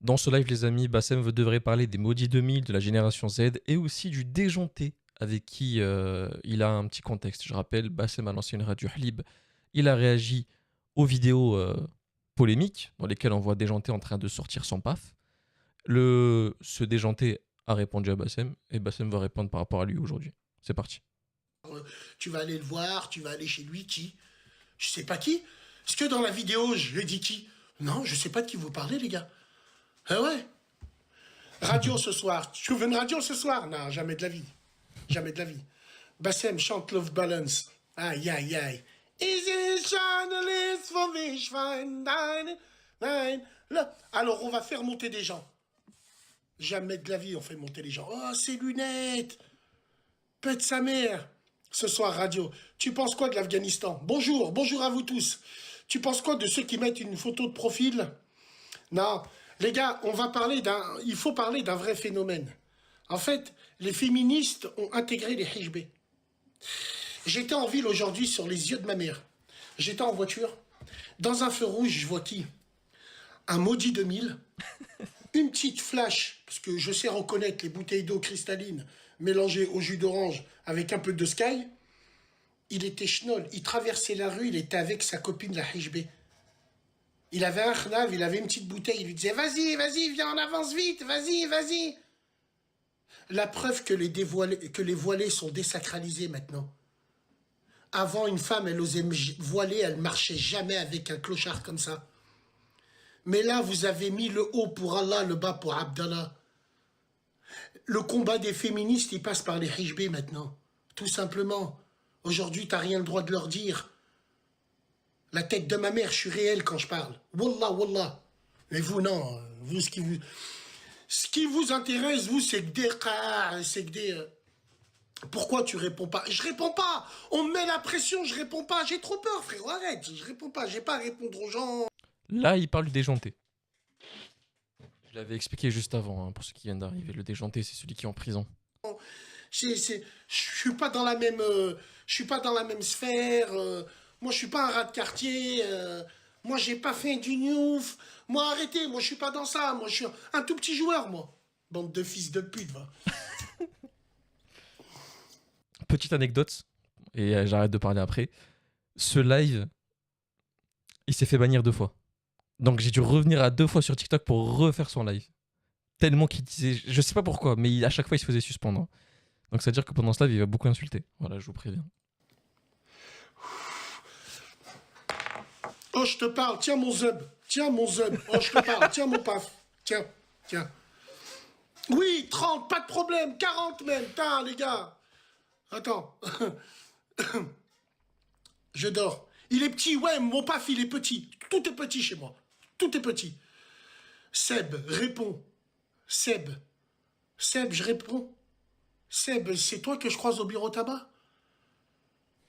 Dans ce live, les amis, Bassem devrait parler des maudits 2000, de la génération Z et aussi du déjanté avec qui il a un petit contexte. Je rappelle, Bassem a lancé une radio Hlib. Il a réagi aux vidéos polémiques dans lesquelles on voit déjanté en train de sortir son paf. Ce déjanté a répondu à Bassem et Bassem va répondre par rapport à lui aujourd'hui. C'est parti. Tu vas aller le voir, tu vas aller chez lui, qui? Je sais pas qui. Est-ce que dans la vidéo, je lui ai dit qui? Non, je sais pas de qui vous parlez, les gars. Ah ouais? Radio ce soir. Tu veux une radio ce soir? Non, jamais de la vie. Jamais de la vie. Bassem chante Love Balance. Aïe, aïe, aïe. Easy journalist for this fine nine, nine. Là. Alors, on va faire monter des gens. Jamais de la vie, on fait monter les gens. Oh, ses lunettes. Pète sa mère. Ce soir, radio. Tu penses quoi de l'Afghanistan? Bonjour, bonjour à vous tous. Tu penses quoi de ceux qui mettent une photo de profil? Non, les gars, il faut parler d'un vrai phénomène. En fait, les féministes ont intégré les hijbés. J'étais en ville aujourd'hui sur les yeux de ma mère. J'étais en voiture. Dans un feu rouge, je vois qui? Un maudit 2000. Une petite flash, parce que je sais reconnaître les bouteilles d'eau cristalline mélangées au jus d'orange avec un peu de Sky. Il était schnoll. Il traversait la rue, il était avec sa copine la hijbé. Il avait un khnav, il avait une petite bouteille. Il lui disait, vas-y, vas-y, viens, on avance vite, vas-y, vas-y. La preuve que les voilés sont désacralisés maintenant. Avant, une femme, elle osait voiler, elle marchait jamais avec un clochard comme ça. Mais là, vous avez mis le haut pour Allah, le bas pour Abdallah. Le combat des féministes, il passe par les hijbés maintenant. Tout simplement. Aujourd'hui, t'as rien le droit de leur dire. La tête de ma mère, je suis réel quand je parle. Wallah, wallah. Mais vous, non. Vous, ce qui vous intéresse, vous, c'est que des... Pourquoi tu réponds pas? Je réponds pas. On me met la pression, je réponds pas. J'ai trop peur, frérot, arrête. Je réponds pas. J'ai pas à répondre aux gens. Là, il parle du déjanté. Je l'avais expliqué juste avant, hein, pour ceux qui viennent d'arriver. Le déjanté, c'est celui qui est en prison. Je suis pas dans la même... je suis pas dans la même sphère. Moi, je suis pas un rat de quartier. Moi, j'ai pas fait du newf. Moi, arrêtez. Moi, je suis pas dans ça. Moi, je suis un tout petit joueur, moi. Bande de fils de pute, va. Petite anecdote, et j'arrête de parler après. Ce live, il s'est fait bannir 2 fois. Donc j'ai dû revenir à 2 fois sur TikTok pour refaire son live. Tellement qu'il disait... Je sais pas pourquoi, mais à chaque fois, il se faisait suspendre. Donc ça veut dire que pendant ce live, il va beaucoup insulter. Voilà, je vous préviens. Oh, je te parle. Tiens, mon zeb. Tiens, mon zeb. Oh, je te parle. Tiens, mon paf. Tiens, tiens. Oui, 30, pas de problème. 40 même. Putain, les gars. Attends. Je dors. Il est petit, ouais, mon paf, il est petit. Tout est petit chez moi. Tout est petit. Seb, réponds. Seb. Seb, je réponds. Seb, c'est toi que je croise au bureau tabac?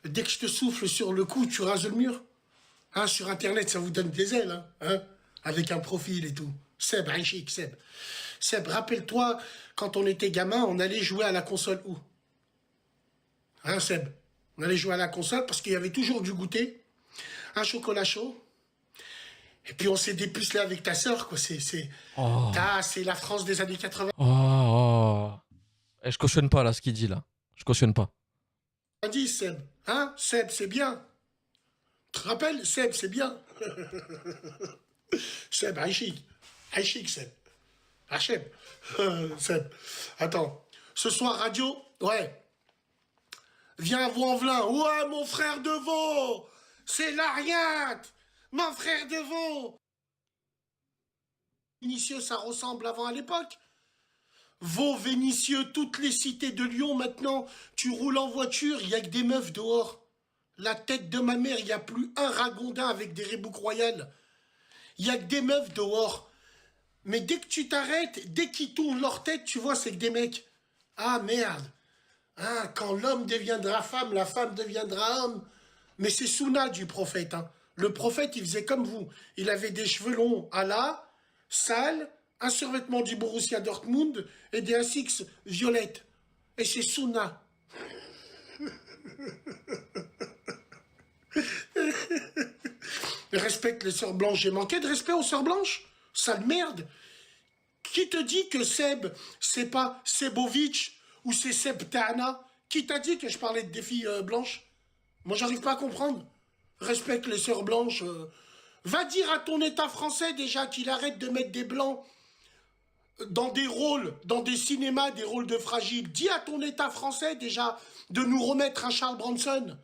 Dès que je te souffle sur le cou, tu rases le mur? Hein, sur Internet, ça vous donne des ailes, hein, avec un profil et tout. Seb, Aïchik, Seb. Seb, rappelle-toi, quand on était gamin, on allait jouer à la console où? Hein, Seb? On allait jouer à la console parce qu'il y avait toujours du goûter, un chocolat chaud, et puis on s'est dépucelé avec ta sœur, quoi. Oh. C'est la France des années 80. Oh. Et je cautionne pas, là, ce qu'il dit, là. Je cautionne pas. Dis, Seb. Hein? Seb, c'est bien. Tu te rappelles? Seb, c'est bien. Seb, Aïchik. Aïchik, Seb. Hachem. Seb. Attends. Ce soir, radio? Ouais. Viens à Vaux-en-Velin. Ouais, mon frère de veau. C'est l'Ariate. Mon frère de veau. Vénitieux, ça ressemble avant à l'époque. Vaud, Vénitieux, toutes les cités de Lyon, maintenant, tu roules en voiture, il n'y a que des meufs dehors. La tête de ma mère, il n'y a plus un ragondin avec des rébouques royales. Il n'y a que des meufs dehors. Mais dès que tu t'arrêtes, dès qu'ils tournent leur tête, tu vois, c'est que des mecs. Ah merde. Hein, quand l'homme deviendra femme, la femme deviendra homme. Mais c'est Sunna du prophète. Hein. Le prophète, il faisait comme vous. Il avait des cheveux longs à la, sales, un survêtement du Borussia Dortmund et des Asics violettes. Et c'est Sunna. Respecte les sœurs blanches. J'ai manqué de respect aux sœurs blanches. Sale merde. Qui te dit que Seb, c'est pas Sebovic ou c'est Seb Tana? Qui t'a dit que je parlais des filles blanches? Moi, j'arrive pas à comprendre. Respecte les sœurs blanches. Va dire à ton État français déjà qu'il arrête de mettre des blancs dans des rôles, dans des cinémas, des rôles de fragiles. Dis à ton État français déjà de nous remettre un Charles Bronson.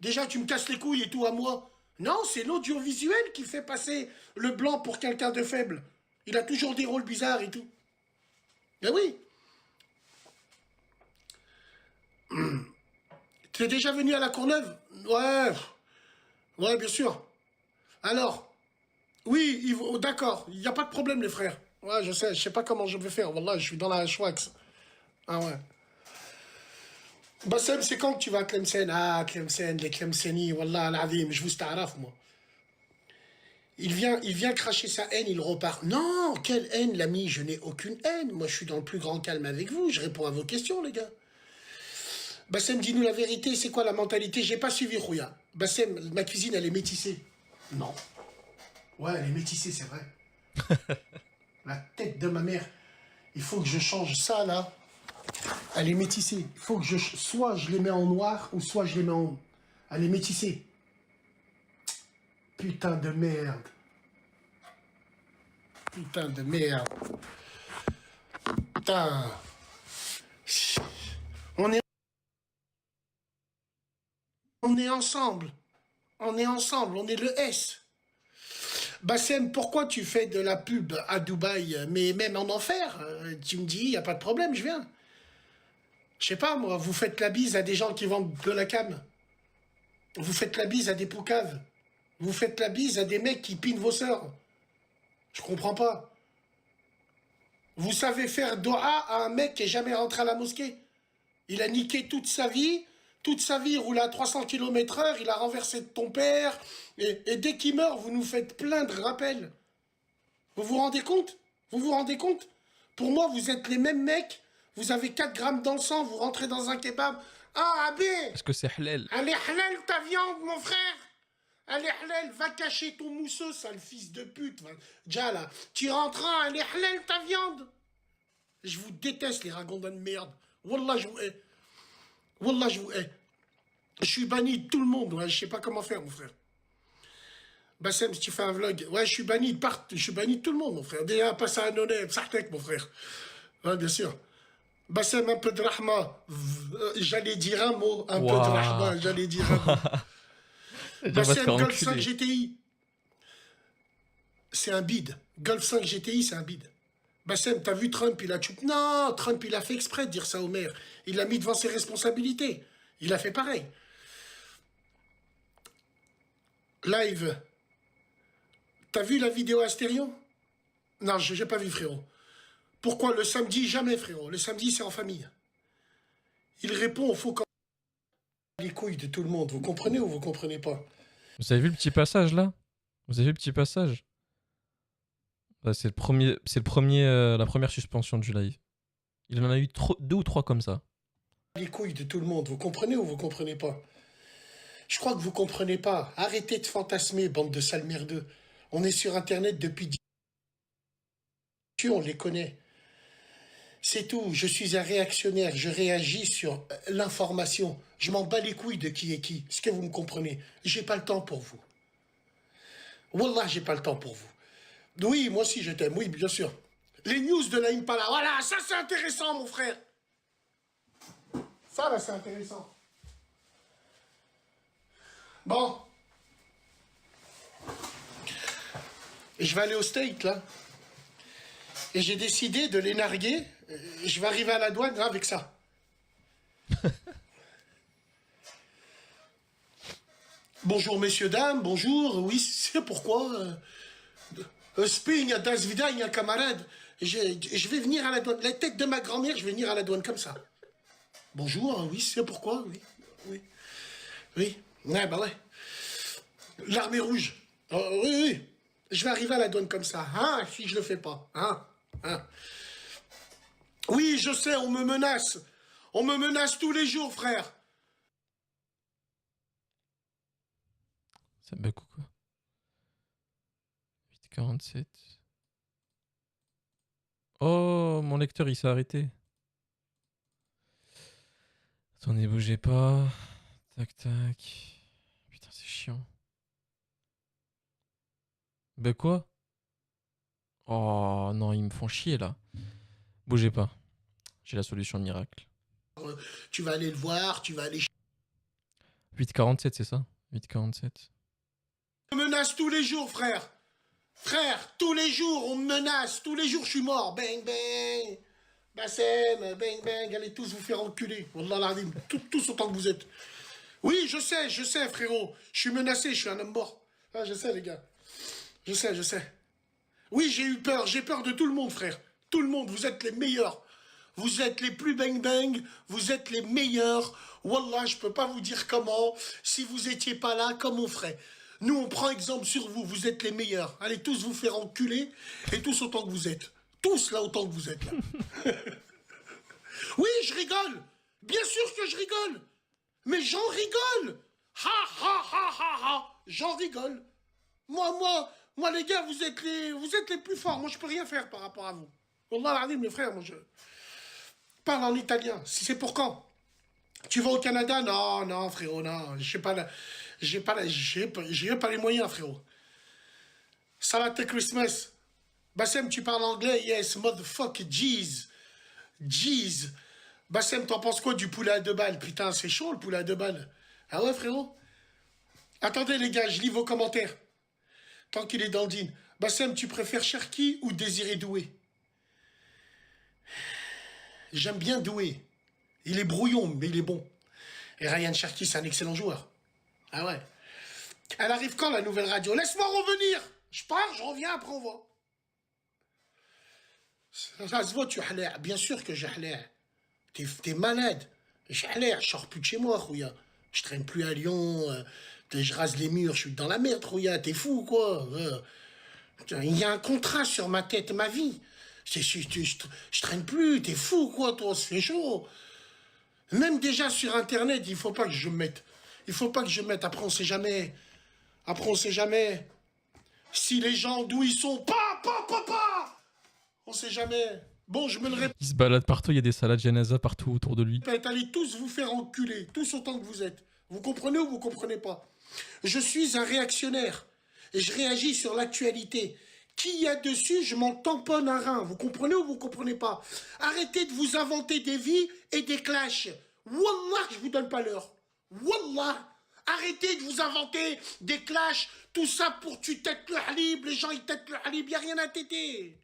Déjà, tu me casses les couilles et tout à moi. Non, c'est l'audiovisuel qui fait passer le blanc pour quelqu'un de faible. Il a toujours des rôles bizarres et tout. Ben oui. T'es déjà venu à la Courneuve? Ouais. Ouais, bien sûr. Alors, oui, d'accord, il n'y a pas de problème, les frères. Ouais, je sais pas comment je vais faire. Wallah, je suis dans la Schwax. Ah ouais. Bassem, c'est quand que tu vas à Tlemcen? Ah, Tlemcen, les Tlemceni, Wallah, al-Azim, je vous staraf, moi. Il vient cracher sa haine, il repart. Non, quelle haine, l'ami, je n'ai aucune haine. Moi, je suis dans le plus grand calme avec vous, je réponds à vos questions, les gars. Bassem, dis-nous la vérité, c'est quoi la mentalité? J'ai pas suivi Rouya. Bassem, ma cuisine, elle est métissée. Non. Ouais, elle est métissée, c'est vrai. La tête de ma mère. Il faut que je change ça, là. Elle est métissée. Il faut que soit je les mets en noir, ou soit je les mets en... Elle est métissée. Putain de merde. Putain de merde. Putain. On est... On est ensemble. On est ensemble. On est le S. Bassem, pourquoi tu fais de la pub à Dubaï, mais même en enfer? Tu me dis, il n'y a pas de problème, je viens. Je sais pas, moi, vous faites la bise à des gens qui vendent de la cam. Vous faites la bise à des poucaves. Vous faites la bise à des mecs qui pinent vos sœurs. Je comprends pas. Vous savez faire doha à un mec qui est jamais rentré à la mosquée. Il a niqué toute sa vie. Toute sa vie, il roule à 300 km/h. Il a renversé ton père. Et dès qu'il meurt, vous nous faites plein de rappels. Vous vous rendez compte? Vous vous rendez compte? Pour moi, vous êtes les mêmes mecs. Vous avez 4 grammes dans le sang. Vous rentrez dans un kebab. Ah, Abé! Est-ce que c'est halal? Elle est halal ta viande, mon frère! Elle est halal, va cacher ton mousseux, sale fils de pute. Déjà là, tu rentres, elle est halal ta viande. Je vous déteste, les ragondins de merde. Wallah, je vous hais. Wallah, je vous hais. Je suis banni de tout le monde, ouais, je sais pas comment faire, mon frère. Bassem, si tu fais un vlog, ouais, je suis banni de tout le monde, mon frère. Déjà, passe à un honnête, Sartek, mon frère. Ouais, bien sûr. Bassem, un peu de rahma. J'allais dire un mot, un peu de Waouh. rahma, j'allais dire un mot. On va se Bassem, faire Golf 5 enculer. GTI. C'est un bide. Golf 5 GTI, c'est un bide. Bassem, t'as vu Trump, il a choup. Non, Trump, il a fait exprès de dire ça au maire. Il l'a mis devant ses responsabilités. Il a fait pareil. Live. T'as vu la vidéo Astérion? Non, j'ai pas vu, frérot. Pourquoi le samedi? Jamais, frérot. Le samedi, c'est en famille. Il répond au faux camp. Les couilles de tout le monde. Vous comprenez ou vous comprenez pas? Vous avez vu le petit passage là? Vous avez vu le petit passage? Bah, la première suspension du live. Il en a eu 2 ou 3 comme ça. Les couilles de tout le monde. Vous comprenez ou vous comprenez pas? Je crois que vous comprenez pas. Arrêtez de fantasmer, bande de sales merdeux. On est sur Internet depuis 10 ans, on les connaît. C'est tout. Je suis un réactionnaire. Je réagis sur l'information. Je m'en bats les couilles de qui est qui. Est-ce que vous me comprenez? J'ai pas le temps pour vous. Wallah, j'ai pas le temps pour vous. Oui, moi aussi je t'aime. Oui, bien sûr. Les news de la Impala. Voilà, ça c'est intéressant, mon frère. Ça là, c'est intéressant. Bon. Et je vais aller au State, là. Et j'ai décidé de les narguer. Je vais arriver à la douane avec ça. Bonjour, messieurs, dames, bonjour. Oui, c'est pourquoi. Sping, das vidania, camarade. Je vais venir à la douane. La tête de ma grand-mère, je vais venir à la douane comme ça. Bonjour, oui, c'est pourquoi, oui. Oui. Oui. Ouais, bah ouais. L'armée rouge. Oui, oui. Je vais arriver à la douane comme ça. Hein, si je le fais pas. Hein, hein. Oui, je sais, on me menace. On me menace tous les jours, frère. Ça bug ou quoi? 8,47. mon lecteur il s'est arrêté. Attendez, bougez pas. Tac tac. Putain, c'est chiant. Bah quoi? Oh non, ils me font chier là. Bougez pas. J'ai la solution miracle. Tu vas aller le voir, tu vas aller... 8,47, c'est ça? 8,47. On me menace tous les jours, frère. Frère, tous les jours, on me menace. Tous les jours, je suis mort. Bang, bang. Bassem, bang, bang. Allez tous vous faire enculer. Wallah l'azim. Tous autant que vous êtes. Oui, je sais, frérot. Je suis menacé, je suis un homme mort. Ah, je sais, les gars. Je sais. Oui, j'ai eu peur. J'ai peur de tout le monde, frère. Tout le monde, vous êtes les meilleurs. Vous êtes les plus bang-bang. Vous êtes les meilleurs. Wallah, je peux pas vous dire comment. Si vous étiez pas là, comment on ferait? Nous, on prend exemple sur vous. Vous êtes les meilleurs. Allez tous vous faire enculer. Et tous autant que vous êtes. Tous là autant que vous êtes là. Oui, je rigole. Bien sûr que je rigole. Mais j'en rigole. Ha, ha, ha, ha, ha. J'en rigole. Moi, les gars, vous êtes les plus forts. Moi, je peux rien faire par rapport à vous. Wallah l'azim, mes frères, moi, je parle en italien. Si c'est pour quand? Tu vas au Canada? Non, frérot, non. J'ai pas les moyens, frérot. Salat Christmas. Bassem, tu parles anglais? Yes, motherfucker, jeez. Bassem, t'en penses quoi du poulet à 2 balles? Putain, c'est chaud, le poulet à 2 balles. Ah ouais, frérot? Attendez, les gars, je lis vos commentaires. Tant qu'il est dans le jean. Bassem, tu préfères Cherki ou Désiré Doué? J'aime bien Doué. Il est brouillon, mais il est bon. Et Ryan Cherki, c'est un excellent joueur. Ah ouais. Elle arrive quand, la nouvelle radio? Laisse-moi revenir. Je pars, je reviens, après on voit. Ça se voit, tu halais. Bien sûr que j'ai halais. T'es malade. J'ai halais, je sors plus de chez moi, Rouya. Je traîne plus à Lyon. Je rase les murs, je suis dans la merde, Rouya. T'es fou, quoi. Il y a un contrat sur ma tête, ma vie. Je traîne plus. T'es fou, quoi, toi. C'est chaud. Même déjà sur Internet, il faut pas que je me mette. Il faut pas que je me mette. Après, on sait jamais. Si les gens, d'où ils sont, on sait jamais. Bon, je me le répète. Il se balade partout, il y a des salades janaza partout autour de lui. Allez tous vous faire enculer, tous autant que vous êtes. Vous comprenez ou vous comprenez pas? Je suis un réactionnaire et je réagis sur l'actualité. Qui y a dessus, je m'en tamponne un rein. Vous comprenez ou vous comprenez pas? Arrêtez de vous inventer des vies et des clashs. Wallah, je vous donne pas l'heure. Wallah. Arrêtez de vous inventer des clashs. Tout ça pour tu têtes le halib. Les gens, ils têtent le halib. Il n'y a rien à téter.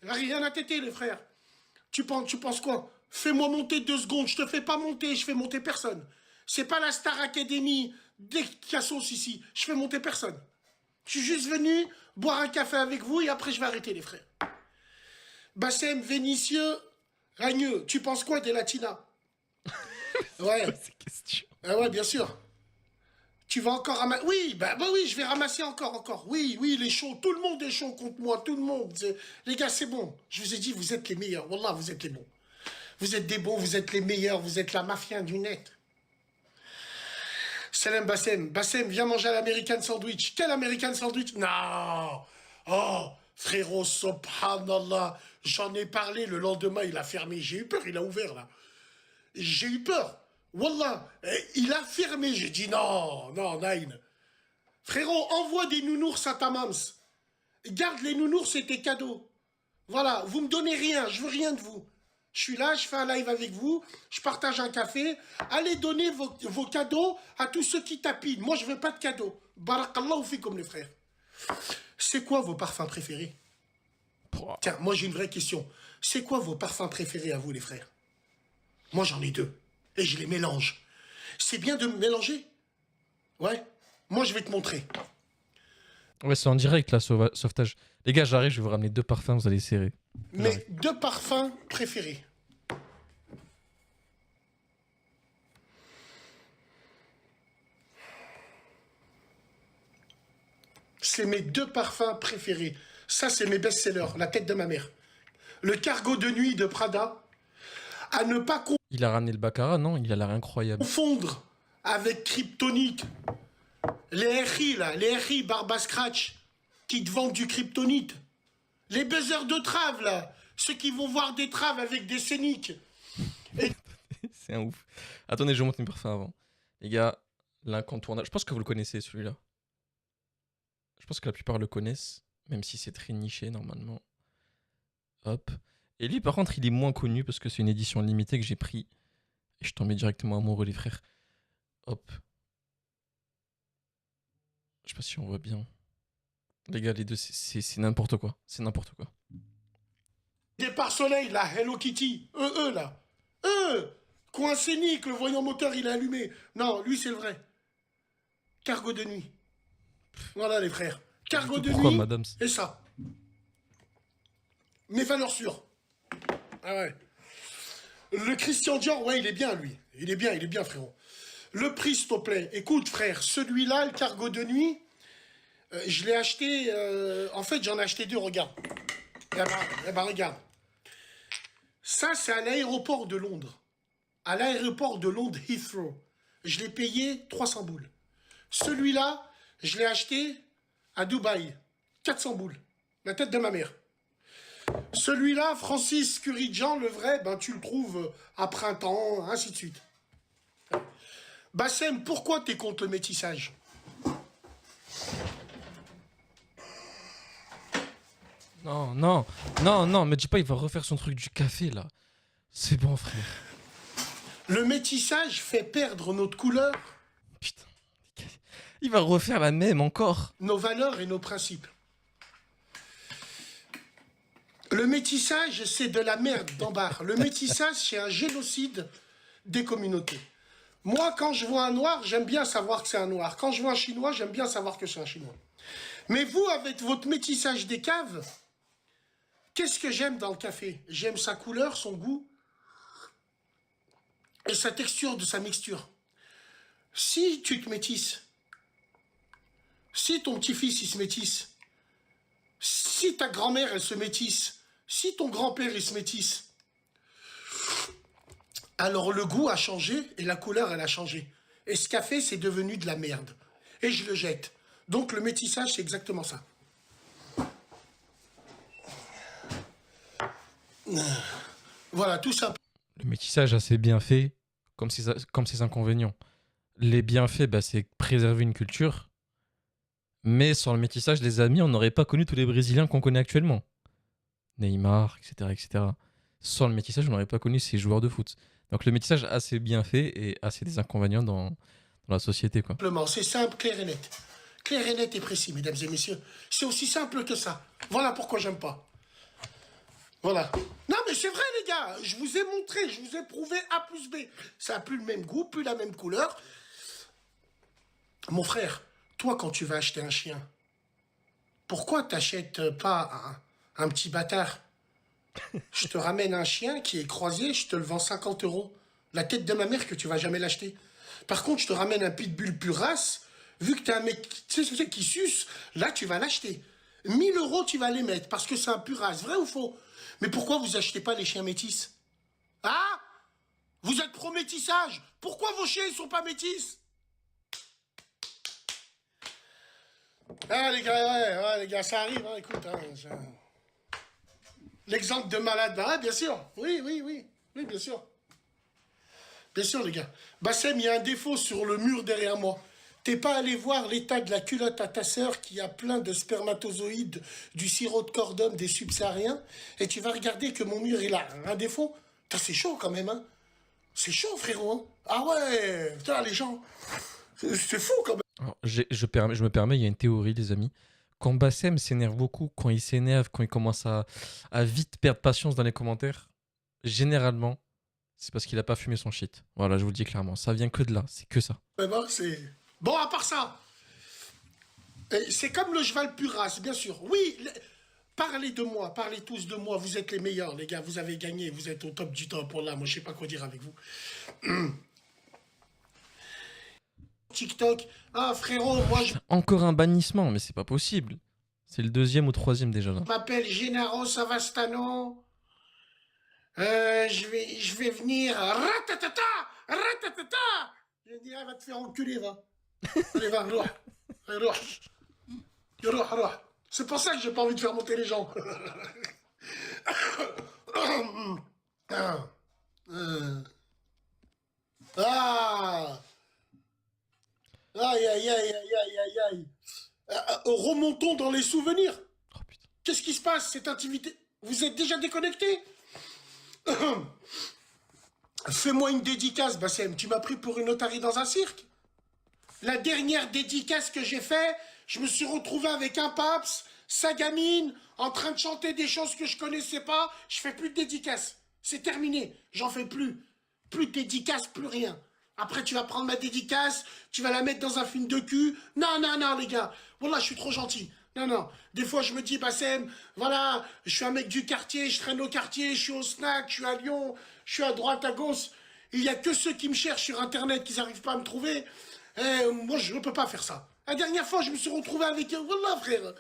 Il n'y a rien à téter, les frères. Tu penses quoi? Fais-moi monter 2 secondes. Je te fais pas monter. Je fais monter personne. C'est pas la Star Academy des cassos ici. Je fais monter personne. Je suis juste venu boire un café avec vous et après je vais arrêter, les frères. Bassem, Vénitieux, Ragneux, tu penses quoi des Latinas? Ouais. Ces questions. Ah ouais, bien sûr. Tu vas encore ramasser... Oui, bah oui, je vais ramasser encore. Oui, il est chaud. Tout le monde est chaud contre moi. Tout le monde. Les gars, c'est bon. Je vous ai dit, vous êtes les meilleurs. Wallah, vous êtes les bons. Vous êtes des bons, vous êtes les meilleurs. Vous êtes la mafia du net. Salam Bassem. Bassem, viens manger à l'American Sandwich. Quel American Sandwich? Non. Oh, frérot, subhanallah. J'en ai parlé, le lendemain, il a fermé. J'ai eu peur, il a ouvert, là. J'ai eu peur. Wallah, il a fermé. J'ai dit non, Naïn. Frérot, envoie des nounours à ta mams. Garde les nounours, c'est tes cadeaux. Voilà, vous me donnez rien, je veux rien de vous. Je suis là, je fais un live avec vous, je partage un café. Allez donner vos cadeaux à tous ceux qui tapinent. Moi, je veux pas de cadeaux. Barakallahu fikum, les frères. C'est quoi vos parfums préférés? Tiens, moi, j'ai une vraie question. C'est quoi vos parfums préférés à vous, les frères? Moi, j'en ai 2. Et je les mélange. C'est bien de me mélanger? Ouais. Moi, je vais te montrer. Ouais, c'est en direct, là, sauvetage. Les gars, j'arrive, je vais vous ramener 2 parfums, vous allez serrer. Mes 2 parfums préférés. C'est mes 2 parfums préférés. Ça, c'est mes best-sellers. La tête de ma mère. Le cargo de nuit de Prada. À ne pas Il a ramené le baccarat, non? Il a l'air incroyable. confondre avec Kryptonite. Les RI, là, les RI Barba Scratch, qui te vendent du kryptonite. Les buzzers de trave, là, ceux qui vont voir des traves avec des scéniques. Et C'est un ouf. Attendez, je monte mes parfums avant. Les gars, l'incontournable. Je pense que vous le connaissez celui-là. Je pense que la plupart le connaissent, même si c'est très niché normalement. Hop. Et lui, par contre, il est moins connu parce que c'est une édition limitée que j'ai pris. Et je tombais directement amoureux, les frères. Hop. Je sais pas si on voit bien. Les gars, les deux, c'est n'importe quoi. C'est n'importe quoi. des pare-soleil, là, Hello Kitty, là. Coin scénique, le voyant moteur, il est allumé. Non, lui, c'est le vrai. Cargo de nuit. Voilà, les frères. Cargo de Pourquoi, nuit, madame? et ça. Mes valeurs sûres. Ah ouais. Le Christian Dior, ouais, il est bien, lui. Il est bien, frérot. Le prix, s'il te plaît. Écoute, frère, celui-là, le cargo de nuit, je l'ai acheté... en fait, j'en ai acheté 2, regarde. Eh ben, regarde. Ça, c'est à l'aéroport de Londres. À l'aéroport de Londres Heathrow. Je l'ai payé 300 boules. Celui-là, je l'ai acheté à Dubaï. 400 boules. La tête de ma mère. Celui-là, Francis Curry-Jean, le vrai, ben, tu le trouves à printemps, ainsi de suite. Bassem, pourquoi t'es contre le métissage? Non, non, non, non, me dis pas, il va refaire son truc du café là. C'est bon, frère. Le métissage fait perdre notre couleur, Putain. Il va refaire la même encore. nos valeurs et nos principes. Le métissage, c'est de la merde d'Ambar. Le métissage, c'est un génocide des communautés. Moi, quand je vois un noir, j'aime bien savoir que c'est un noir. Quand je vois un chinois, j'aime bien savoir que c'est un chinois. Mais vous, avec votre métissage des caves, qu'est-ce que j'aime dans le café? J'aime sa couleur, son goût et sa texture de sa mixture. Si tu te métisses, si ton petit-fils il se métisse, si ta grand-mère elle se métisse, si ton grand-père il se métisse, alors le goût a changé et la couleur elle a changé. Et ce café c'est devenu de la merde. Et je le jette. Donc le métissage c'est exactement ça. Voilà, tout ça. Le métissage a ses bienfaits comme ses inconvénients. Les bienfaits, bah, c'est préserver une culture. Mais sans le métissage, les amis, on n'aurait pas connu tous les Brésiliens qu'on connaît actuellement. Neymar, etc., etc. Sans le métissage, on n'aurait pas connu ces joueurs de foot. Donc le métissage a ses bienfaits et a ses inconvénients dans la société, quoi. Simplement, c'est simple, clair et net. Clair et net et précis, mesdames et messieurs. C'est aussi simple que ça. Voilà pourquoi j'aime pas. Voilà. Non, mais c'est vrai, les gars. Je vous ai montré, je vous ai prouvé A plus B. Ça n'a plus le même goût, plus la même couleur. Mon frère, toi, quand tu vas acheter un chien, pourquoi t'achètes pas un petit bâtard? Je te ramène un chien qui est croisé, je te le vends 50 €. La tête de ma mère que tu vas jamais l'acheter. Par contre, je te ramène un pitbull pure race, vu que t'es un mec qui suce, là, tu vas l'acheter. 1000 € tu vas les mettre, parce que c'est un pure race. Vrai ou faux? Mais pourquoi vous achetez pas les chiens métis? Ah? Vous êtes pro-métissage? Pourquoi vos chiens, ils sont pas métis? Ah, les gars, ouais, les gars, ça arrive, hein, écoute, hein, l'exemple de malade, bah, bien sûr. Oui, bien sûr. Bien sûr, les gars. Bassem, il y a un défaut sur le mur derrière moi. T'es pas allé voir l'état de la culotte à ta sœur qui a plein de spermatozoïdes, du sirop de cordum des subsahariens, et tu vas regarder que mon mur, il a un défaut. Putain, c'est chaud quand même, hein. C'est chaud, frérot, hein. Ah ouais, putain, les gens, c'est fou quand même. Alors, je me permets, il y a une théorie, les amis. Quand Bassem s'énerve beaucoup, quand il s'énerve, quand il commence à vite perdre patience dans les commentaires, généralement, c'est parce qu'il a pas fumé son shit. Voilà, je vous le dis clairement. Ça vient que de là, c'est que ça. Mais bon, c'est... Bon, à part ça, c'est comme le cheval pur race, bien sûr. Oui, parlez de moi, parlez tous de moi. Vous êtes les meilleurs, les gars. Vous avez gagné, vous êtes au top du top. Pour là, moi, je sais pas quoi dire avec vous. TikTok. Ah, frérot, moi, je Encore un bannissement, mais c'est pas possible. C'est le deuxième ou troisième déjà là. m'appelle Gennaro Savastano. Je vais venir. Ratatata, ratatata. Je vais dire, ah, va te faire enculer, va. Allez, va, roh. Allez, roh. C'est pour ça que j'ai pas envie de faire monter les gens. Ah. Ah. Aïe, aïe, aïe, aïe, aïe, aïe, aïe. Remontons dans les souvenirs. Oh putain. Qu'est-ce qui se passe, cette intimité? Vous êtes déjà déconnecté? Fais-moi une dédicace, Bassem. Tu m'as pris pour une otarie dans un cirque? La dernière dédicace que j'ai fait, je me suis retrouvé avec un paps, sa gamine, en train de chanter des choses que je connaissais pas. Je fais plus de dédicaces. C'est terminé. J'en fais plus. Plus de dédicaces, plus rien. Après, tu vas prendre ma dédicace, tu vas la mettre dans un film de cul. Non, non, non, les gars. Voilà, je suis trop gentil. Non, non. Des fois, je me dis, Bassem, voilà, je suis un mec du quartier, je traîne au quartier, je suis au snack, je suis à Lyon, je suis à droite, à gauche. Il y a que ceux qui me cherchent sur Internet qui n'arrivent pas à me trouver. Moi, je ne peux pas faire ça. La dernière fois, je me suis retrouvé avec... Voilà, frère.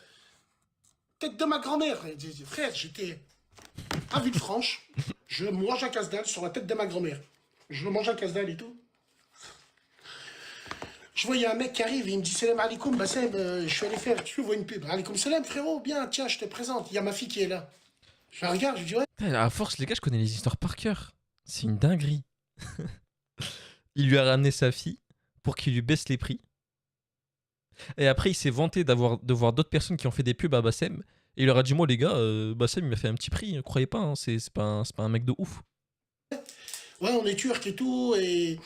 Tête de ma grand-mère. Frère, j'étais à Villefranche. Je mange un casse-dalle sur la tête de ma grand-mère. Je mange un casse-dalle et tout. Je vois, il y a un mec qui arrive, il me dit Salam alaikum, Bassem, je suis allé faire, tu vois une pub. Alaikum salam, frérot, bien, tiens, je te présente. Il y a ma fille qui est là. Je la regarde, je lui dis ouais. Putain, à force, les gars, je connais les histoires par cœur. C'est une dinguerie. Il lui a ramené sa fille pour qu'il lui baisse les prix. Et après, il s'est vanté de voir d'autres personnes qui ont fait des pubs à Bassem. Et il leur a dit, moi, les gars, Bassem, il m'a fait un petit prix. Ne croyez pas, hein, c'est pas un mec de ouf. Ouais, on est turc et tout, et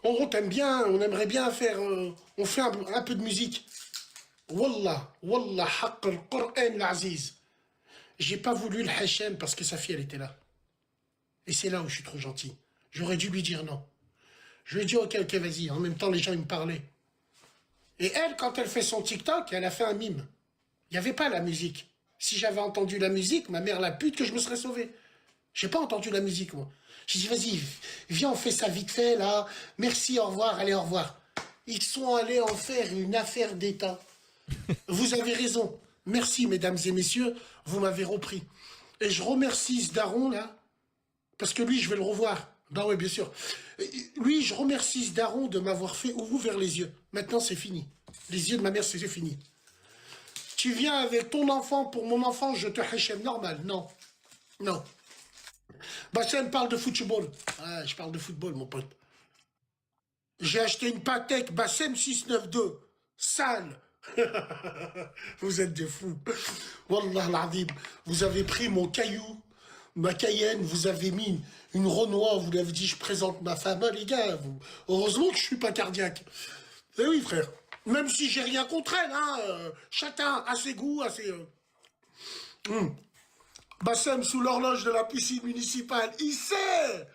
on t'aime bien, on aimerait bien faire. On fait un peu de musique. Wallah, Wallah, haqq al-Qur'an l'aziz. J'ai pas voulu le Hachem parce que sa fille, elle était là. Et c'est là où je suis trop gentil. J'aurais dû lui dire non. Je lui ai dit, ok, ok, vas-y. En même temps, les gens, ils me parlaient. Et elle, quand elle fait son TikTok, elle a fait un mime. Il n'y avait pas la musique. Si j'avais entendu la musique, ma mère la pute que je me serais sauvé. J'ai pas entendu la musique, moi. J'ai dit, vas-y, viens, on fait ça vite fait, là. Merci, au revoir, allez, au revoir. Ils sont allés en faire une affaire d'État. Vous avez raison. Merci, mesdames et messieurs, vous m'avez repris. Et je remercie ce daron, là, parce que lui, je vais le revoir. Ben oui, bien sûr. Lui, je remercie ce daron de m'avoir fait ouvrir les yeux. Maintenant, c'est fini. Les yeux de ma mère, c'est fini. Tu viens avec ton enfant pour mon enfant, je te hachem normal. Non. Non. Bassem parle de football. Ah, je parle de football, mon pote. J'ai acheté une Patek Bassem 692. Sale. Vous êtes des fous. Wallah l'azim. Vous avez pris mon caillou, ma Cayenne, vous avez mis une Renoir, vous l'avez dit, je présente ma femme. Ah, les gars, heureusement que je suis pas cardiaque. Eh oui, frère. Même si j'ai rien contre elle, hein. Chacun a ses goûts, a ses... Bassem sous l'horloge de la piscine municipale. Il sait.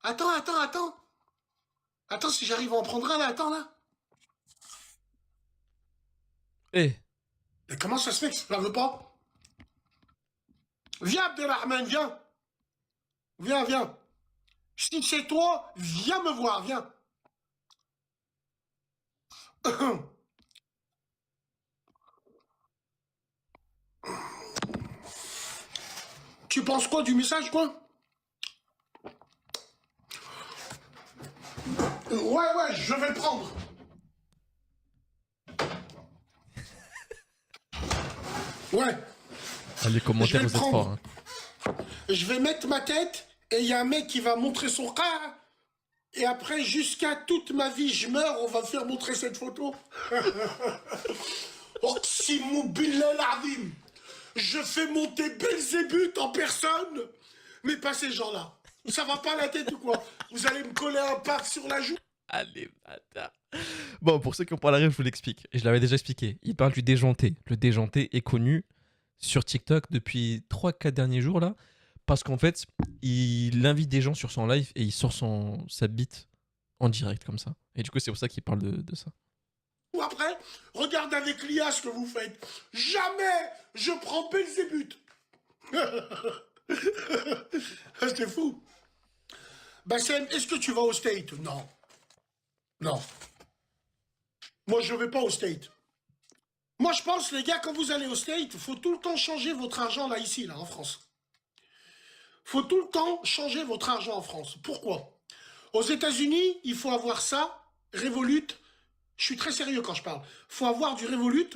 Attends, attends, attends. Attends, si j'arrive à en prendre un, là, attends, là. Eh, Mais comment ça se fait que ça ne veut pas? Viens, Abdelrahman, viens. Viens, viens. Si c'est toi, viens me voir, viens. Tu penses quoi du message, quoi? Ouais, je vais le prendre. Ouais. ah, les Je commentaires, vais le vous êtes forts. prendre. Hein. Je vais mettre ma tête et il y a un mec qui va montrer son cas. Et après, jusqu'à toute ma vie, je meurs, on va me faire montrer cette photo. Oh, si mon billah l'azim. Je fais monter Belzébuth en personne. Mais pas ces gens-là. Ça va pas la tête ou quoi? Vous allez me coller un pack sur la joue? Allez, bâtard. Bon, pour ceux qui ont pas la rêve, je vous l'explique. Et je l'avais déjà expliqué. Il parle du déjanté. Le déjanté est connu sur TikTok depuis 3-4 derniers jours, là. Parce qu'en fait, il invite des gens sur son live et il sort sa bite en direct, comme ça. Et du coup, c'est pour ça qu'il parle de ça. Ou après, regarde avec l'IA ce que vous faites. Jamais je prends Belzébuth. C'est fou. Bassem, est-ce que tu vas au State? Non. Non. Moi, je vais pas au State. Moi, je pense, les gars, quand vous allez au State, il faut tout le temps changer votre argent là, ici, là, en France. Faut tout le temps changer votre argent en France. Pourquoi? Aux États-Unis, il faut avoir ça, Revolut. Je suis très sérieux quand je parle. Faut avoir du Revolut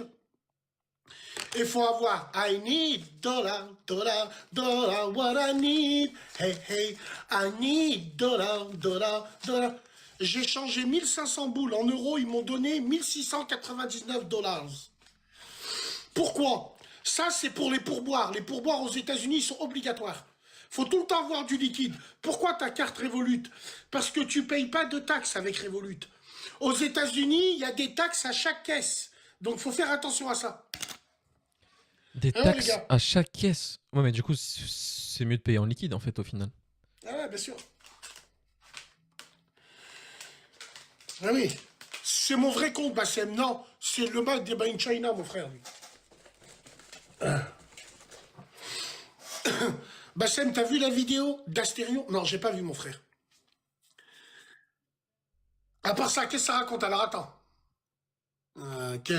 Il faut avoir I need dollar, dollar, dollar, what I need. Hey, hey, I need dollar, dollar, dollar. J'ai changé 1500 boules en euros, ils m'ont donné 1699 dollars. Pourquoi? Ça, c'est pour les pourboires. Les pourboires aux États-Unis sont obligatoires. Faut tout le temps avoir du liquide. Pourquoi ta carte Revolut? Parce que tu payes pas de taxes avec Revolut. Aux États-Unis, il y a des taxes à chaque caisse. Donc, faut faire attention à ça. Des Hein, les taxes gars? à chaque caisse. Ouais, mais du coup, c'est mieux de payer en liquide, en fait, au final. Ah ouais, bien sûr. Ah oui. C'est mon vrai compte, Bassem. Non, c'est le mec des Bain China, mon frère, lui. Bassem, t'as vu la vidéo d'Astérion? Non, j'ai pas vu, mon frère. À part ça, qu'est-ce que ça raconte? Alors, attends. Ok,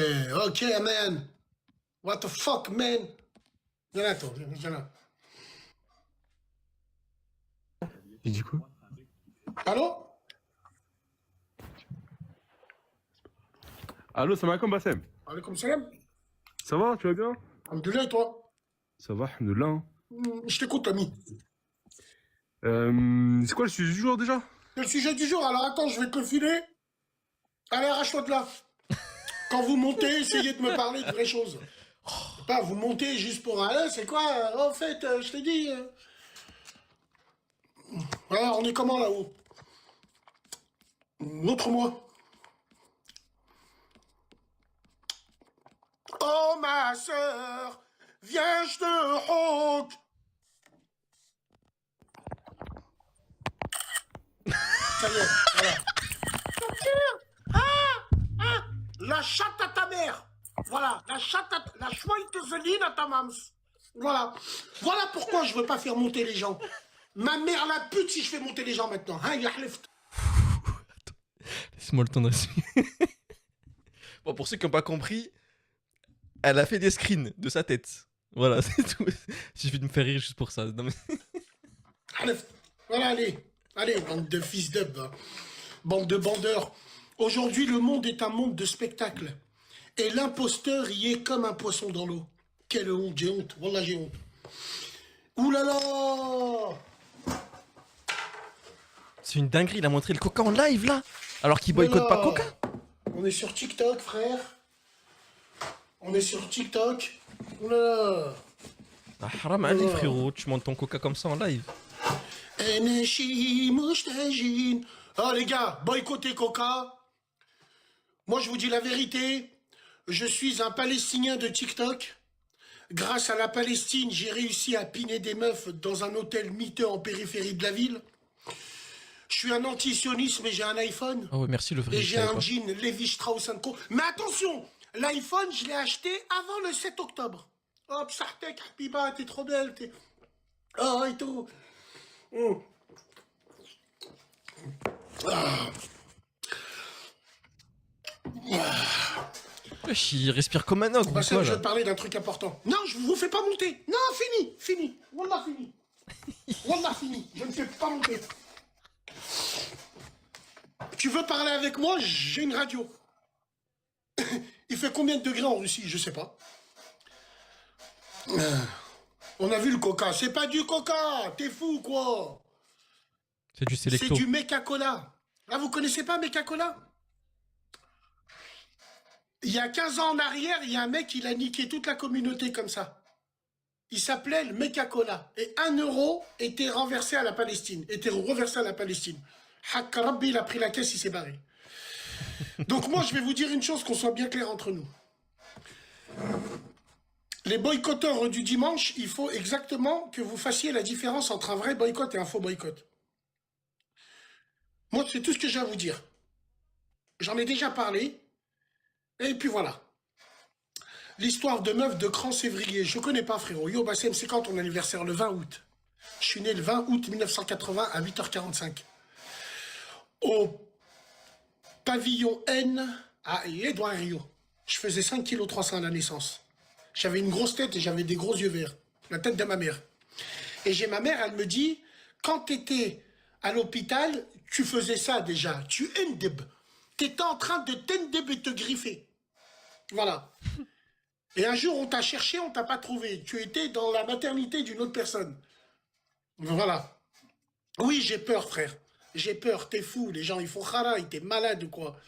ok, man. What the fuck, man? Viens là, attends, viens là. Et du coup? Allô? Allô, salam alaikum Bassem. Alaikum salam. Ça va, tu vas bien? Alhamdoulilah, et toi? Ça va, alhamdoulilah. Hein. Je t'écoute, ami. C'est quoi le sujet du jour déjà? C'est le sujet du jour, alors attends, je vais te le filer. Allez, arrache-toi de là. Quand vous montez, essayez de me parler de vraies choses. Pas vous montez juste pour un... c'est quoi? En fait, je t'ai dit... Alors, on est comment là-haut? Montre-moi. Oh, ma sœur, viens, je te honte. Ça y est, voilà. La chatte à ta mère. Voilà, la chatte à... La schweinteseline à ta mams. Voilà. Voilà pourquoi je veux pas faire monter les gens. Ma mère la pute si je fais monter les gens maintenant. Hein, yahleft. Laisse-moi le temps de respirer. Bon, pour ceux qui n'ont pas compris, elle a fait des screens de sa tête. Voilà, c'est tout. Il suffit de me faire rire juste pour ça. Non, mais... Yahleft. Voilà, allez. Allez, bande de fils d'ub. Bande de bandeurs. Aujourd'hui, le monde est un monde de spectacle. Et l'imposteur y est comme un poisson dans l'eau. Quelle honte, j'ai honte. Wallah, j'ai honte. Ouh là là! C'est une dinguerie, il a montré le Coca en live là. Alors qu'il boycotte pas Coca. On est sur TikTok, frère. On est sur TikTok. Ouh là là! Ah, haram Ali, frérot, tu montes ton Coca comme ça en live. Oh les gars, boycottez Coca. Moi je vous dis la vérité, je suis un Palestinien de TikTok. Grâce à la Palestine, j'ai réussi à piner des meufs dans un hôtel miteux en périphérie de la ville. Je suis un anti-sioniste mais j'ai un iPhone. Oh ouais, merci le vrai. Et je j'ai savais un pas. jean Levi Strauss & Co. Mais attention, l'iPhone je l'ai acheté avant le 7 octobre. Hop, Sartek, Habiba, t'es trop belle, t'es... Oh et tout. Wesh, il respire comme un ogre ou Bah, quoi je vais là. te parler d'un truc important. Non, je vous fais pas monter. Non, fini, fini. Wallah, fini. Wallah, fini. Je ne fais pas monter. Tu veux parler avec moi? J'ai une radio. Il fait combien de degrés en Russie? Je sais pas. On a vu le coca. C'est pas du coca. T'es fou, quoi. C'est du C'est Selecto. du Meca-Cola. Ah, vous connaissez pas Meca-Cola? Il y a 15 ans en arrière, il y a un mec, il a niqué toute la communauté comme ça. Il s'appelait le Meca-Cola. Et 1 euro était renversé à la Palestine. Était reversé à la Palestine. Hak Rabbi, il a pris la caisse, il s'est barré. Donc moi, je vais vous dire une chose, qu'on soit bien clair entre nous. Les boycotteurs du dimanche, il faut exactement que vous fassiez la différence entre un vrai boycott et un faux boycott. Moi, c'est tout ce que j'ai à vous dire. J'en ai déjà parlé. Et puis voilà. L'histoire de meuf de Cran-Sévrier. Je connais pas, frérot. Yo, Bassem, c'est quand ton anniversaire? Le 20 août. Je suis né le 20 août 1980 à 8h45. Au pavillon N à Édouard Rio. Je faisais 5 kg 300 à la naissance. J'avais une grosse tête et j'avais des gros yeux verts. La tête de ma mère. Et j'ai ma mère, elle me dit, quand t'étais à l'hôpital, tu faisais ça déjà. Tu endeb. T'étais en train de t'endeb et te griffer. Voilà. Et un jour, on t'a cherché, on t'a pas trouvé. Tu étais dans la maternité d'une autre personne. Voilà. Oui, j'ai peur, frère. J'ai peur, t'es fou. Les gens, ils font kharaï, t'es malade ou quoi?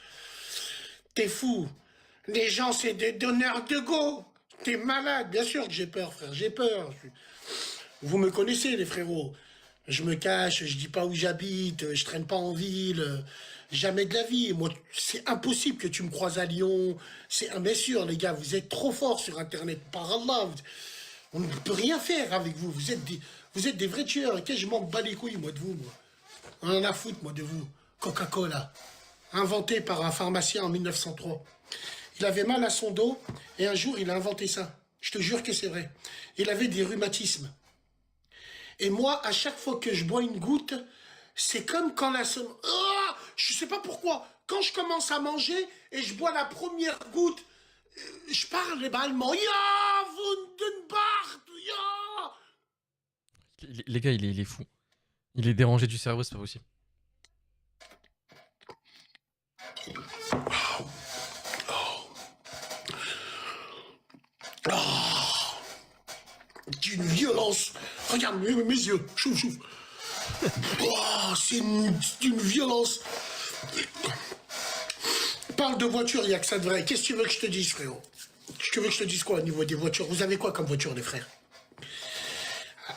T'es fou. Les gens, c'est des donneurs de go. T'es malade. Bien sûr que j'ai peur, frère. J'ai peur. Vous me connaissez, les frérots. Je me cache, je dis pas où j'habite, je traîne pas en ville. Jamais de la vie. Moi, c'est impossible que tu me croises à Lyon. Bien sûr, les gars, vous êtes trop forts sur Internet. Par Allah, on ne peut rien faire avec vous. Vous êtes des vrais tueurs. Ok, je m'en bats les couilles, moi, de vous, moi. On en a foutre, moi, de vous. Coca-Cola, inventé par un pharmacien en 1903. Il avait mal à son dos et un jour, il a inventé ça. Je te jure que c'est vrai. Il avait des rhumatismes. Et moi, à chaque fois que je bois une goutte, c'est comme quand je sais pas pourquoi. Quand je commence à manger et je bois la première goutte, je parle allemand. Ya, Wundenbach, ya. Les gars, il est fou. Il est dérangé du cerveau, c'est pas possible. D'une violence. Regarde mes yeux. Chouf, chouf. C'est d'une violence. Parle de voiture, il n'y a que ça de vrai. Qu'est-ce que tu veux que je te dise, frérot? Tu veux que je te dise quoi au niveau des voitures? Vous avez quoi comme voiture, les frères?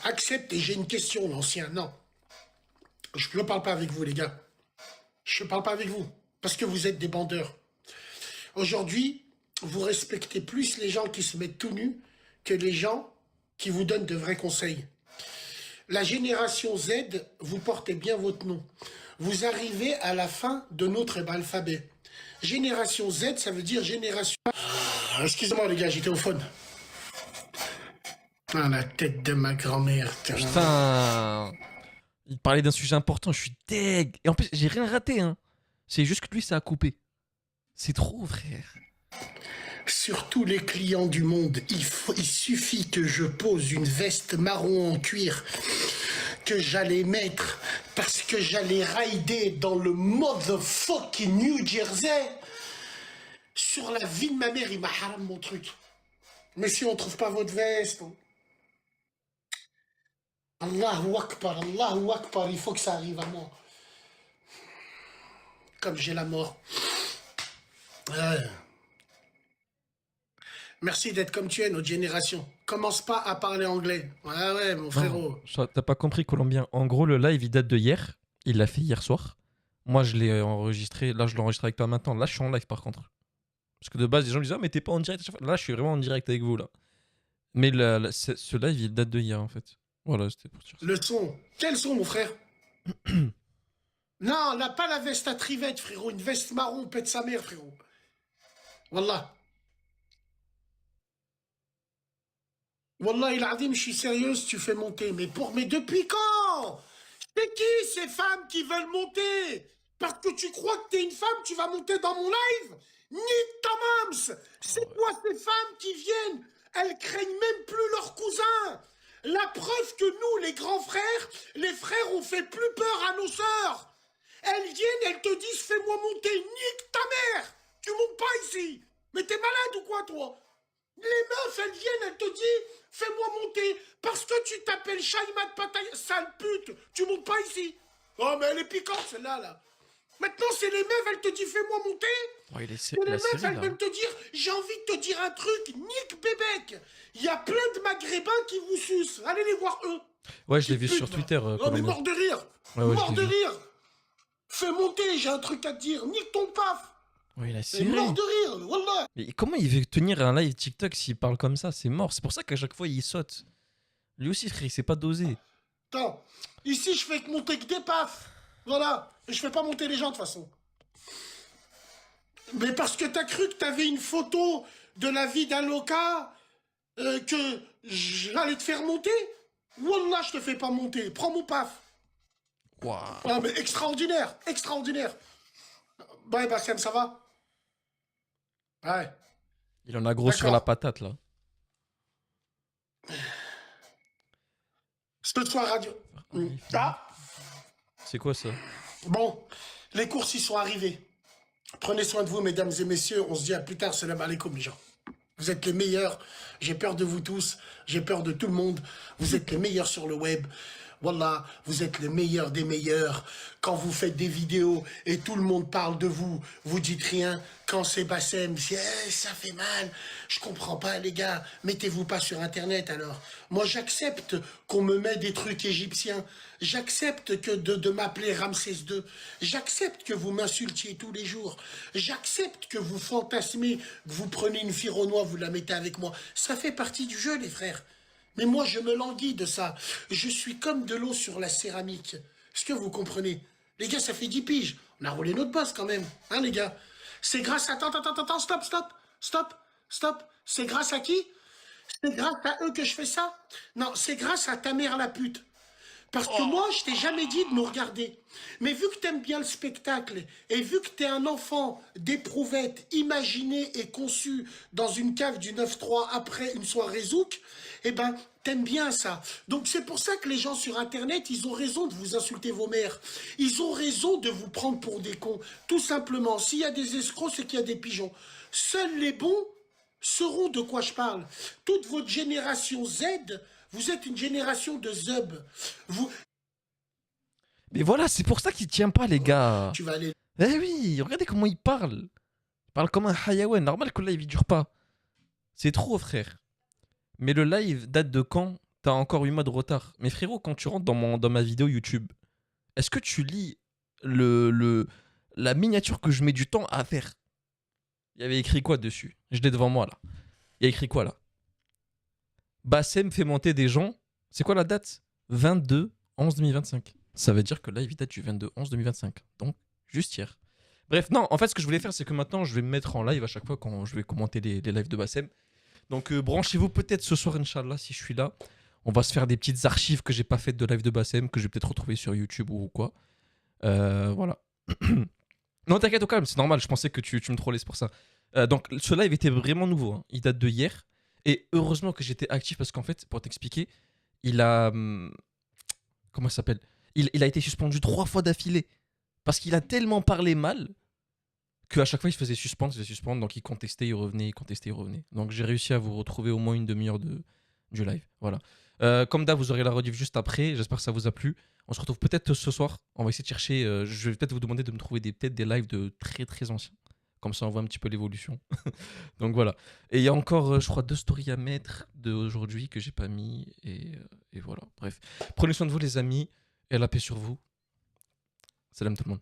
Accepte, et j'ai une question, l'ancien. Non. Je ne parle pas avec vous, les gars. Je ne parle pas avec vous. Parce que vous êtes des bandeurs. Aujourd'hui, vous respectez plus les gens qui se mettent tout nus que les gens qui vous donnent de vrais conseils. La génération Z, vous portez bien votre nom. Vous arrivez à la fin de notre alphabet. Génération Z, ça veut dire génération... Excusez-moi les gars, j'étais au phone. Ah, la tête de ma grand-mère. Putain. Il parlait d'un sujet important, je suis deg. Et en plus, j'ai rien raté, hein. C'est juste que lui, ça a coupé. C'est trop, frère. Sur tous les clients du monde, il suffit que je pose une veste marron en cuir que j'allais mettre parce que j'allais rider dans le motherfucking New Jersey. Sur la vie de ma mère, il m'a haram mon truc. Mais si on trouve pas votre veste... Allahu Akbar, il faut que ça arrive à moi. Comme j'ai la mort. Ouais. Merci d'être comme tu es, notre génération. Commence pas à parler anglais. Ouais, mon frérot. T'as pas compris, Colombien. En gros, le live, il date de hier. Il l'a fait hier soir. Moi, je l'ai enregistré. Là, je l'enregistre avec toi maintenant. Là, je suis en live, par contre. Parce que de base, les gens me disent « Ah, mais t'es pas en direct. » Là, je suis vraiment en direct avec vous, là. Mais ce live, il date de hier, en fait. Voilà, c'était pour dire ça. Le son. Quel son, mon frère? Non, là, pas la veste à trivette, frérot. Une veste marron, pète sa mère, frérot. Wallah. Wallah, il a dit, je suis sérieuse, tu fais monter. Mais depuis quand? C'est qui ces femmes qui veulent monter? Parce que tu crois que t'es une femme, tu vas monter dans mon live? Nique ta mams! C'est quoi ces femmes qui viennent? Elles craignent même plus leurs cousins. La preuve que nous, les grands frères, les frères, on fait plus peur à nos sœurs. Elles viennent, elles te disent, fais-moi monter. Nique ta mère! Tu montes pas ici. Mais t'es malade ou quoi, toi? Les meufs, elles viennent, elles te disent, fais-moi monter, parce que tu t'appelles Shaïmat Pataya, sale pute, tu montes pas ici. Oh, mais elle est piquante, celle-là, là. Maintenant, c'est les meufs, elles te disent, fais-moi monter. Oh, il est Et les meufs, elles veulent te dire, j'ai envie de te dire un truc, nique bébec. Il y a plein de maghrébins qui vous sucent. Allez les voir, eux. Ouais, je l'ai vu sur Twitter. Non, mais mort de rire. Ouais, mort de rire. Fais monter, j'ai un truc à te dire. Nique ton paf. Ouais, il a C'est mort de rire, wallah. Mais comment il veut tenir un live TikTok s'il parle comme ça? C'est mort. C'est pour ça qu'à chaque fois, il saute. Lui aussi, frère, il sait pas doser. Attends, ici, je fais que monter que des pafs. Voilà. Et je fais pas monter les gens, de toute façon. Mais parce que t'as cru que t'avais une photo de la vie d'un loca que j'allais te faire monter? Wallah, je te fais pas monter. Prends mon paf. Wow. Ah, mais extraordinaire, extraordinaire. Ouais, Bassem, ça va? Ouais. Il en a gros sur la patate, là. Ce soir, radio. Ah! C'est quoi ça? Bon, les courses y sont arrivées. Prenez soin de vous, mesdames et messieurs. On se dit à plus tard. Salam alaikum, les gens. Vous êtes les meilleurs. J'ai peur de vous tous. J'ai peur de tout le monde. Vous êtes les meilleurs sur le web. Wallah, vous êtes les meilleurs des meilleurs. Quand vous faites des vidéos et tout le monde parle de vous, vous dites rien. Quand c'est Bassem, c'est ça fait mal. Je comprends pas, les gars. Mettez-vous pas sur Internet alors. Moi, j'accepte qu'on me mette des trucs égyptiens. J'accepte que de m'appeler Ramsès II. J'accepte que vous m'insultiez tous les jours. J'accepte que vous fantasmez, que vous prenez une fille au noir, vous la mettez avec moi. Ça fait partie du jeu, les frères. Mais moi, je me languis de ça. Je suis comme de l'eau sur la céramique. Est-ce que vous comprenez? Les gars, ça fait 10 piges. On a roulé notre boss quand même. Hein, les gars? C'est grâce à... Attends, stop. C'est grâce à qui? C'est grâce à eux que je fais ça? Non, c'est grâce à ta mère la pute. Parce que moi, je t'ai jamais dit de nous regarder. Mais vu que t'aimes bien le spectacle, et vu que t'es un enfant d'éprouvette imaginé et conçu dans une cave du 9-3 après une soirée zouk, eh ben, t'aimes bien ça. Donc c'est pour ça que les gens sur Internet, ils ont raison de vous insulter vos mères. Ils ont raison de vous prendre pour des cons. Tout simplement, s'il y a des escrocs, c'est qu'il y a des pigeons. Seuls les bons sauront de quoi je parle. Toute votre génération Z, vous êtes une génération de zub. Vous, Mais voilà, c'est pour ça qu'il tient pas, les gars. tu vas aller Eh oui, regardez comment il parle. Il parle comme un hayawan. Normal que le live il dure pas. C'est trop, frère. Mais le live date de quand? T'as encore 8 mois de retard. Mais frérot, quand tu rentres dans ma vidéo YouTube, est-ce que tu lis la miniature que je mets du temps à faire? Il y avait écrit quoi dessus? Je l'ai devant moi là. Il y a écrit quoi là? Bassem fait monter des gens. C'est quoi la date? 22/11/2025. Ça veut dire que là, il date du 22/11/2025. Donc, juste hier. Bref, non, en fait, ce que je voulais faire, c'est que maintenant, je vais me mettre en live à chaque fois quand je vais commenter les lives de Bassem. Donc, branchez-vous peut-être ce soir, Inch'Allah, si je suis là. On va se faire des petites archives que j'ai pas faites de live de Bassem, que je vais peut-être retrouver sur YouTube ou quoi. Voilà. Non, t'inquiète, au calme, c'est normal. Je pensais que tu me trollais, c'est pour ça. Donc, ce live était vraiment nouveau. Hein. Il date de hier. Et heureusement que j'étais actif parce qu'en fait, pour t'expliquer, il a. Comment ça s'appelle? Il a été suspendu 3 fois d'affilée. Parce qu'il a tellement parlé mal qu'à chaque fois, il se faisait suspendre. Donc, il contestait, il revenait, il contestait, il revenait. Donc, j'ai réussi à vous retrouver au moins une demi-heure du live. Voilà. Comme d'hab, vous aurez la rediff juste après. J'espère que ça vous a plu. On se retrouve peut-être ce soir. On va essayer de chercher. Je vais peut-être vous demander de me trouver peut-être des lives de très très anciens. Comme ça, on voit un petit peu l'évolution. Donc voilà. Et il y a encore, je crois, 2 stories à mettre d'aujourd'hui que j'ai pas mis. Et voilà. Bref. Prenez soin de vous, les amis. Et la paix sur vous. Salam tout le monde.